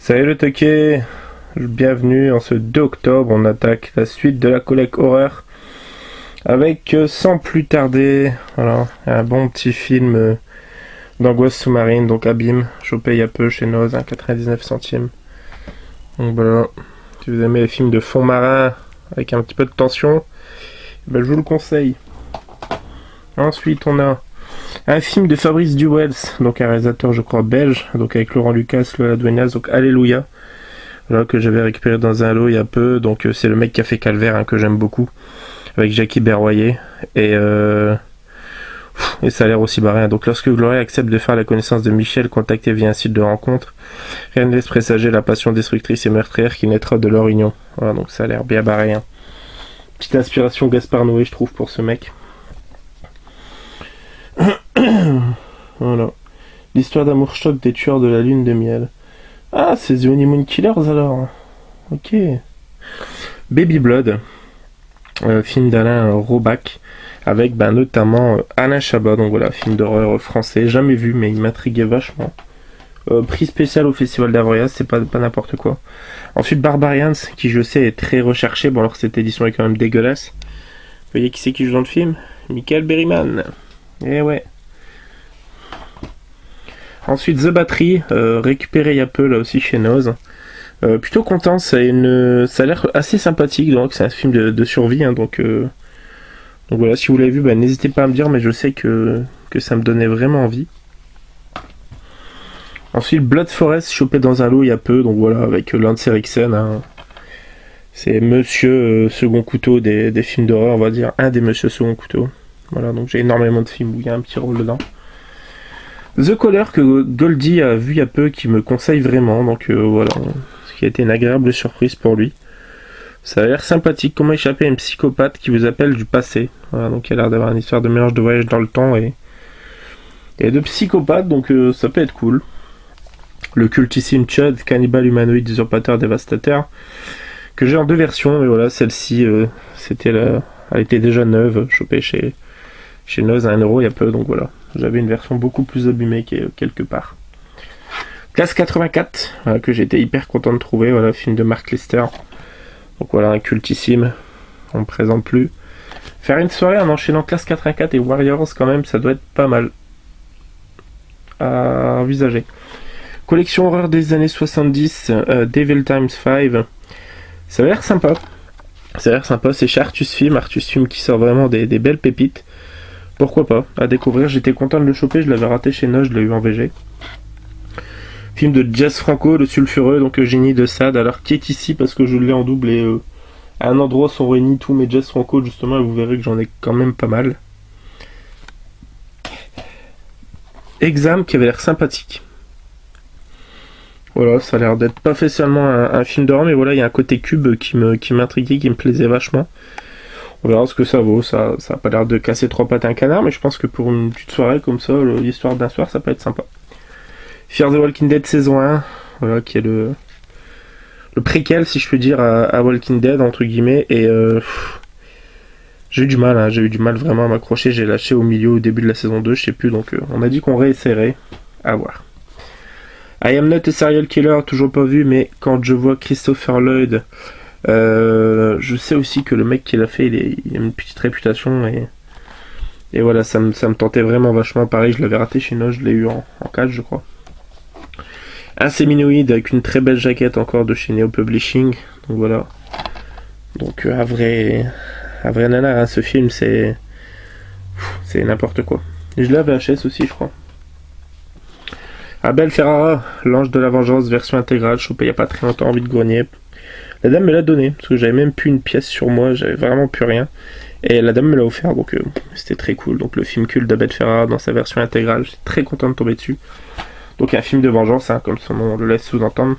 Salut le taquet, bienvenue en ce 2 octobre, on attaque la suite de la collecte horreur avec sans plus tarder, voilà, un bon petit film d'angoisse sous-marine, donc Abîme, chopé il y a peu chez Noz, 99 centimes. Donc voilà, si vous aimez les films de fond marin avec un petit peu de tension, ben, je vous le conseille. Ensuite on a un film de Fabrice Duwels, donc un réalisateur je crois belge, donc avec Laurent Lucas, Lola Duenas, donc Alléluia. Voilà, que j'avais récupéré dans un lot il y a peu, donc c'est le mec qui a fait Calvaire, hein, que j'aime beaucoup, avec Jackie Berroyer, et ça a l'air aussi barré. Donc lorsque Gloria accepte de faire la connaissance de Michel, contacté via un site de rencontre, rien ne laisse présager la passion destructrice et meurtrière qui naîtra de leur union. Voilà, donc ça a l'air bien barré, hein. Petite inspiration Gaspard Noé, je trouve, pour ce mec. Voilà. L'histoire d'amour choc des tueurs de la lune de miel. Ah, c'est The Honeymoon Killers alors. Ok. Baby Blood, film d'Alain Robach, avec notamment Alain Chabat. Donc voilà, film d'horreur français, jamais vu, mais il m'intriguait vachement. Prix spécial au Festival d'Avoriaz, c'est pas n'importe quoi. Ensuite, Barbarians, qui je sais est très recherché. Bon, alors cette édition est quand même dégueulasse. Vous voyez qui c'est qui joue dans le film? Michael Berryman. Eh ouais. Ensuite, The Battery, récupéré il y a peu, là aussi chez Noz. Plutôt content, ça a l'air assez sympathique, donc c'est un film de survie, hein, donc voilà, si vous l'avez vu, n'hésitez pas à me dire, mais je sais que ça me donnait vraiment envie. Ensuite, Blood Forest, chopé dans un lot il y a peu, donc voilà, avec Lance Henriksen, hein. C'est monsieur second couteau des films d'horreur, on va dire, un des monsieur second couteau. Voilà, donc j'ai énormément de films où il y a un petit rôle dedans. The Caller, que Goldie a vu il y a peu, qui me conseille vraiment, donc voilà, ce qui a été une agréable surprise pour lui. Ça a l'air sympathique, comment échapper à une psychopathe qui vous appelle du passé. Voilà, donc il a l'air d'avoir une histoire de mélange de voyage dans le temps et de psychopathe, donc ça peut être cool. Le cultissime Chud, cannibale humanoïde usurpateur dévastateur, que j'ai en 2 versions, mais voilà, celle-ci, elle était déjà neuve, chopée chez Noz à 1€ il y a peu, donc voilà. J'avais une version beaucoup plus abîmée quelque part. Classe 84, que j'étais hyper content de trouver, voilà, film de Mark Lester. Donc voilà, un cultissime, on ne présente plus. Faire une soirée en enchaînant Classe 84 et Warriors, quand même, ça doit être pas mal à envisager. Collection horreur des années 70, Devil Times 5. Ça a l'air sympa. C'est chez Artus Film qui sort vraiment des belles pépites. Pourquoi pas, à découvrir, j'étais content de le choper, je l'avais raté chez Noz, je l'ai eu en VG. Film de Jess Franco, le sulfureux, donc Génie de Sade, alors qui est ici parce que je l'ai en double et à un endroit sont réunis tous mes Jess Franco justement, et vous verrez que j'en ai quand même pas mal. Exam qui avait l'air sympathique. Voilà, ça a l'air d'être pas spécialement un film d'horreur, mais voilà, il y a un côté cube qui m'intriguait, qui me plaisait vachement. On verra ce que ça vaut, ça a pas l'air de casser 3 pattes à un canard, mais je pense que pour une petite soirée comme ça, l'histoire d'un soir, ça peut être sympa. Fear the Walking Dead saison 1, voilà, qui est le préquel, si je peux dire, à Walking Dead, entre guillemets, et j'ai eu du mal vraiment à m'accrocher, j'ai lâché au milieu, au début de la saison 2, je sais plus, donc on a dit qu'on réessayerait, à voir. I Am Not a Serial Killer, toujours pas vu, mais quand je vois Christopher Lloyd, je sais aussi que le mec qui l'a fait, il a une petite réputation, et voilà, ça me tentait vraiment vachement. Pareil, je l'avais raté chez Noz, je l'ai eu en 4, je crois. Un séminoïde avec une très belle jaquette encore de chez Neo Publishing, donc voilà. Donc un vrai nanar, hein, ce film, c'est n'importe quoi. Et je l'ai à VHS aussi, je crois. Abel Ferrara, l'ange de la vengeance, version intégrale, chopé il y a pas très longtemps, envie de grogner. La dame me l'a donné, parce que j'avais même plus une pièce sur moi, j'avais vraiment plus rien. Et la dame me l'a offert, donc c'était très cool. Donc le film culte d'Abel Ferrara dans sa version intégrale, j'étais très content de tomber dessus. Donc un film de vengeance, hein, comme son nom le laisse sous-entendre.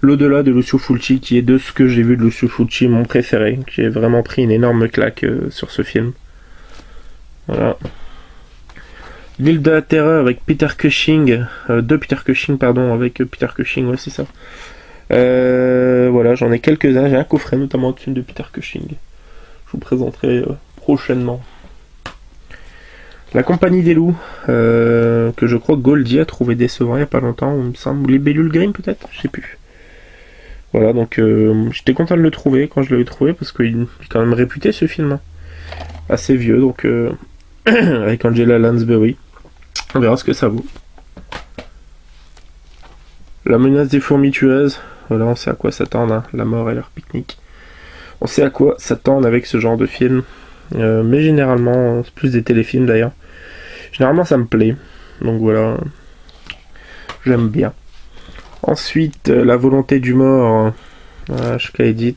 L'au-delà de Lucio Fulci, qui est de ce que j'ai vu de Lucio Fulci mon préféré. J'ai vraiment pris une énorme claque sur ce film. Voilà. L'île de la terreur avec Peter Cushing, avec Peter Cushing, ouais c'est ça. Voilà, j'en ai quelques-uns, j'ai un coffret notamment de films de Peter Cushing. Je vous présenterai prochainement. La Compagnie des Loups, que je crois que Goldie a trouvé décevant il n'y a pas longtemps, il me semble. Ou les Bellules Grimm peut-être, je sais plus. Voilà, donc j'étais content de le trouver quand je l'avais trouvé, parce qu'il est quand même réputé ce film. Hein. Assez vieux, donc avec Angela Lansbury. On verra ce que ça vaut. La menace des fourmis tueuses, voilà, on sait à quoi s'attendre, hein. La mort et leur pique-nique. On sait à quoi s'attendre avec ce genre de film. Mais généralement, c'est plus des téléfilms d'ailleurs. Généralement ça me plaît. Donc voilà. J'aime bien. Ensuite, La volonté du mort. Voilà, Shka Edit.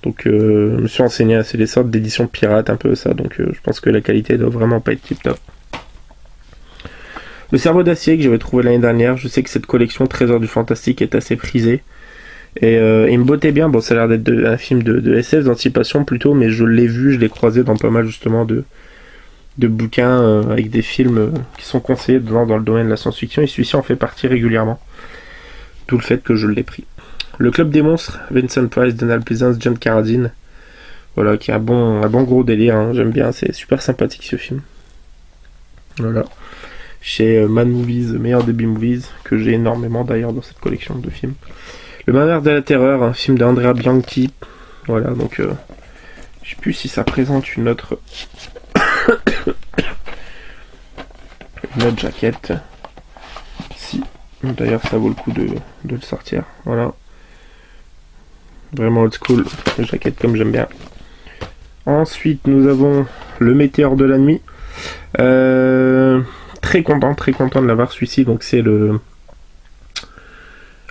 Donc je me suis renseigné, c'est des sortes d'éditions pirates un peu ça. Donc je pense que la qualité doit vraiment pas être tip top. Le cerveau d'acier que j'avais trouvé l'année dernière. Je sais que cette collection Trésor du Fantastique est assez prisée. Et il me bottait bien. Bon, ça a l'air d'être un film de SF, d'anticipation plutôt, mais je l'ai vu, je l'ai croisé dans pas mal justement de bouquins avec des films qui sont conseillés dans le domaine de la science-fiction, et celui-ci en fait partie régulièrement. D'où le fait que je l'ai pris. Le Club des Monstres, Vincent Price, Donald Pleasence, John Carradine. Voilà, qui est un bon gros délire, hein, j'aime bien, c'est super sympathique ce film. Voilà. Chez Mad Movies, meilleur des B-Movies, que j'ai énormément d'ailleurs dans cette collection de films. Le Manoir de la Terreur, un film d'Andrea Bianchi. Voilà, donc je sais plus si ça présente une autre jaquette. Si, d'ailleurs ça vaut le coup de le sortir. Voilà. Vraiment old school, une jaquette comme j'aime bien. Ensuite, nous avons Le Météore de la Nuit. Très content de l'avoir celui-ci. Donc c'est le...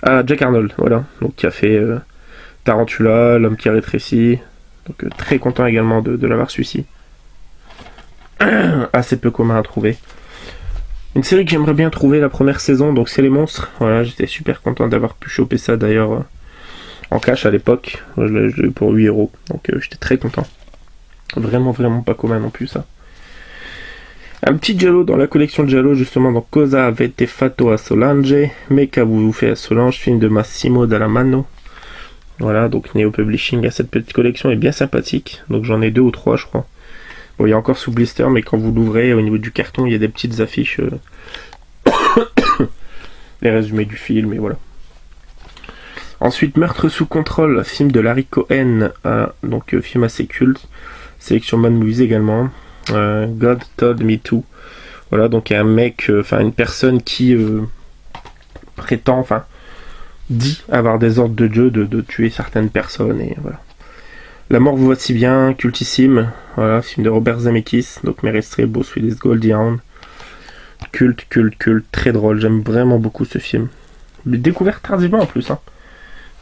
Ah, Jack Arnold, voilà. Donc qui a fait Tarantula, L'homme qui rétrécit. Donc très content également de l'avoir celui-ci. Assez peu commun à trouver. Une série que j'aimerais bien trouver la première saison, donc c'est Les Monstres. Voilà, j'étais super content d'avoir pu choper ça d'ailleurs en cash à l'époque. Je l'ai eu pour 8€. Donc j'étais très content. Vraiment pas commun non plus ça. Un petit giallo dans la collection de giallo justement, donc Cosa avete fatto a Solange, mais qu'avez-vous fait à Solange, film de Massimo Dallamano. Voilà, donc Neo Publishing a cette petite collection, est bien sympathique, donc j'en ai 2 ou 3 je crois. Bon, il y a encore sous blister, mais quand vous l'ouvrez, au niveau du carton, il y a des petites affiches, les résumés du film, et voilà. Ensuite, Meurtre sous contrôle, film de Larry Cohen, donc film assez culte, sélection Mad Movies également. God Told Me To. Voilà, donc il y a un mec, une personne qui prétend, dit avoir des ordres de Dieu de tuer certaines personnes, et voilà. La mort vous voici bien, cultissime, voilà, film de Robert Zemeckis, donc Meryl Streep, Bruce Willis, Goldie Hawn. Culte, très drôle, j'aime vraiment beaucoup ce film. Découvert tardivement en plus, hein.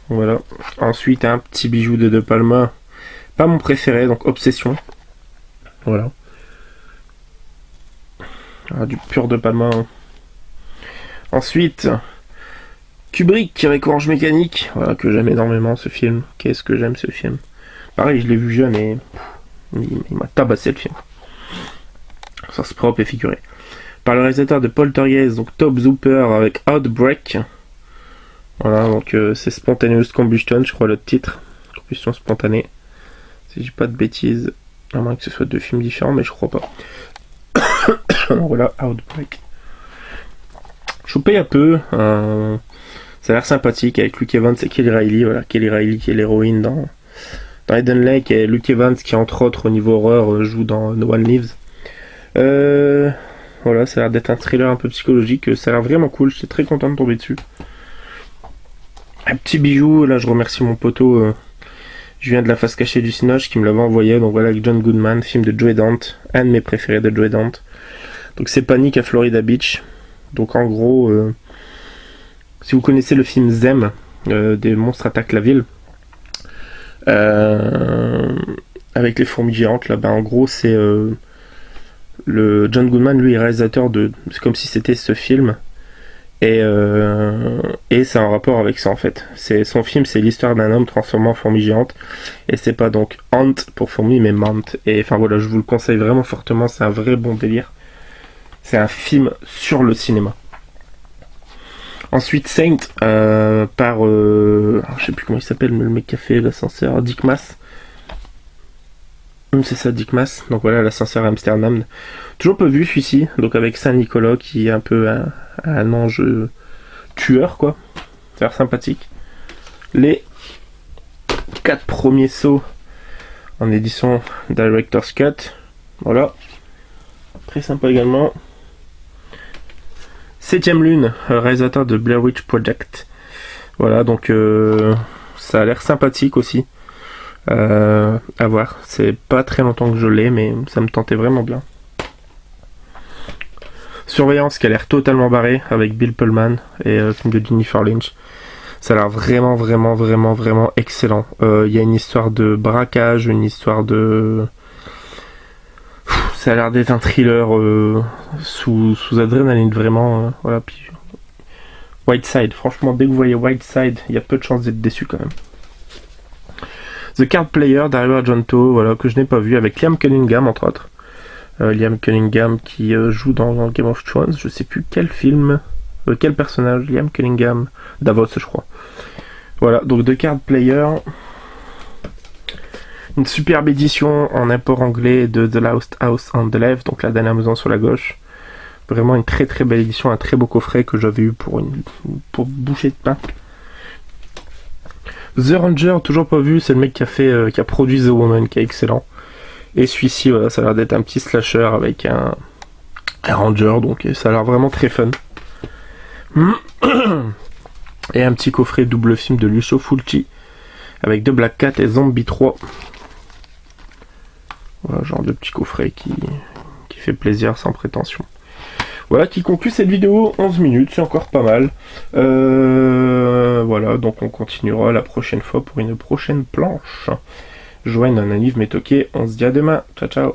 Voilà. Ensuite, un petit bijou de Palma, pas mon préféré, donc Obsession. Voilà. Ah, du pur De Palma. Hein. Ensuite, Kubrick avec Orange Mécanique, voilà, que j'aime énormément ce film. Qu'est-ce que j'aime ce film. Pareil, je l'ai vu jeune et il m'a tabassé le film. Ça se propre et figuré. Par le réalisateur de Poltergeist, donc Top Zooper avec Outbreak. Voilà, donc c'est Spontaneous Combustion, je crois le titre. Combustion spontanée. Si je dis pas de bêtises. À moins que ce soit 2 films différents, mais je crois pas. Voilà, Outbreak. Chopé un peu. Ça a l'air sympathique avec Luke Evans et Kelly Reilly. Voilà, Kelly Reilly qui est l'héroïne dans Hidden Lake, et Luke Evans qui entre autres au niveau horreur joue dans No One Lives. Voilà, ça a l'air d'être un thriller un peu psychologique. Ça a l'air vraiment cool. J'étais très content de tomber dessus. Un petit bijou. Là, je remercie mon poteau. Je viens de la face cachée du Cinoche qui me l'avait envoyé. Donc voilà, avec John Goodman, film de Joey Dante, un de mes préférés de Joey Dante. Donc c'est Panique à Florida Beach. Donc en gros, si vous connaissez le film Zem, des monstres attaquent la ville, avec les fourmis géantes, là, en gros c'est le John Goodman, lui est réalisateur de, c'est comme si c'était ce film. Et c'est un rapport avec ça en fait. C'est son film, c'est l'histoire d'un homme transformé en fourmi géante. Et c'est pas donc Ant pour fourmi, mais Mant. Et voilà, je vous le conseille vraiment fortement. C'est un vrai bon délire. C'est un film sur le cinéma. Ensuite, Saint par je sais plus comment il s'appelle, mais le mec qui a fait l'ascenseur, Dick Maas. C'est ça, Dick Maas. Donc voilà, l'ascenseur à Amsterdam. Toujours pas vu celui-ci. Donc avec Saint-Nicolas qui est un peu un ange tueur, quoi. Ça a l'air sympathique. Les 4 premiers sauts en édition Director's Cut. Voilà. Très sympa également. 7ème Lune, réalisateur de Blair Witch Project. Voilà, donc ça a l'air sympathique aussi. À voir. C'est pas très longtemps que je l'ai, mais ça me tentait vraiment bien. Surveillance qui a l'air totalement barré avec Bill Pullman et film de Jennifer Lynch. Ça a l'air vraiment excellent. Il y a une histoire de braquage, une histoire de... Ça a l'air d'être un thriller sous adrénaline, vraiment. Voilà. Puis Whiteside, franchement, dès que vous voyez Whiteside, il y a peu de chances d'être déçu quand même. The Card Player d'Dario Argento, voilà, que je n'ai pas vu, avec Liam Cunningham entre autres. Liam Cunningham qui joue dans Game of Thrones, je sais plus quel film, quel personnage, Liam Cunningham, Davos je crois. Voilà, donc The Card Player, une superbe édition en import anglais de The Last House on the Left, donc la dernière maison sur la gauche. Vraiment une très belle édition, un très beau coffret que j'avais eu pour bouchée de pain. The Ranger, toujours pas vu, c'est le mec qui a produit The Woman, qui est excellent. Et celui-ci, voilà, ça a l'air d'être un petit slasher avec un Ranger, donc ça a l'air vraiment très fun. Et un petit coffret double film de Lucio Fulci avec The Black Cat et Zombie 3. Voilà, genre de petit coffret qui fait plaisir sans prétention. Voilà, qui conclut cette vidéo, 11 minutes, c'est encore pas mal. Voilà, donc on continuera la prochaine fois pour une prochaine planche. Joanne, Naniv, Metoke, on se dit à demain. Ciao, ciao.